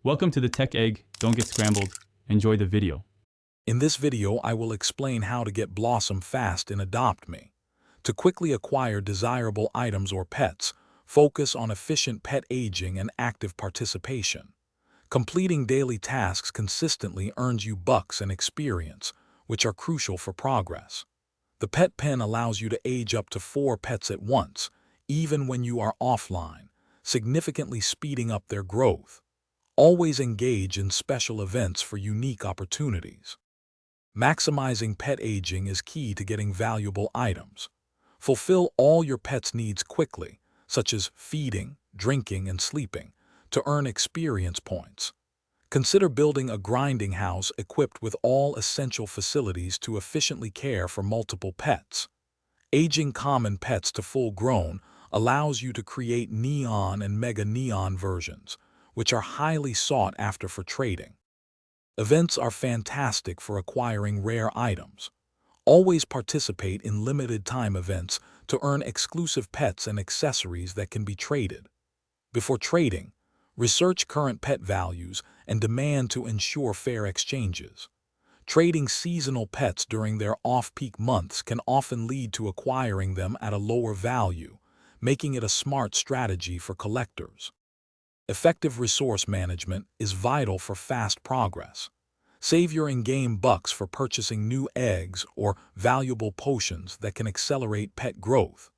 Welcome to the Tech Egg. Don't get scrambled. Enjoy the video. In this video, I will explain how to get Blossom fast in Adopt Me. To quickly acquire desirable items or pets, focus on efficient pet aging and active participation. Completing daily tasks consistently earns you bucks and experience, which are crucial for progress. The Pet Pen allows you to age up to 4 pets at once, even when you are offline, significantly speeding up their growth. Always engage in special events for unique opportunities. Maximizing pet aging is key to getting valuable items. Fulfill all your pet's needs quickly, such as feeding, drinking, and sleeping, to earn experience points. Consider building a grinding house equipped with all essential facilities to efficiently care for multiple pets. Aging common pets to full-grown allows you to create neon and mega neon versions, which are highly sought after for trading. Events are fantastic for acquiring rare items. Always participate in limited-time events to earn exclusive pets and accessories that can be traded. Before trading, research current pet values and demand to ensure fair exchanges. Trading seasonal pets during their off-peak months can often lead to acquiring them at a lower value, making it a smart strategy for collectors. Effective resource management is vital for fast progress. Save your in-game bucks for purchasing new eggs or valuable potions that can accelerate pet growth.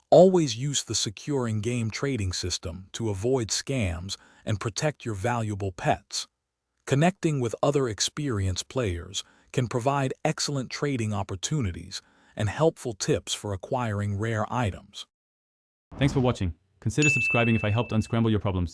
Always use the secure in-game trading system to avoid scams and protect your valuable pets. Connecting with other experienced players can provide excellent trading opportunities and helpful tips for acquiring rare items. Thanks for watching. Consider subscribing if I helped unscramble your problems.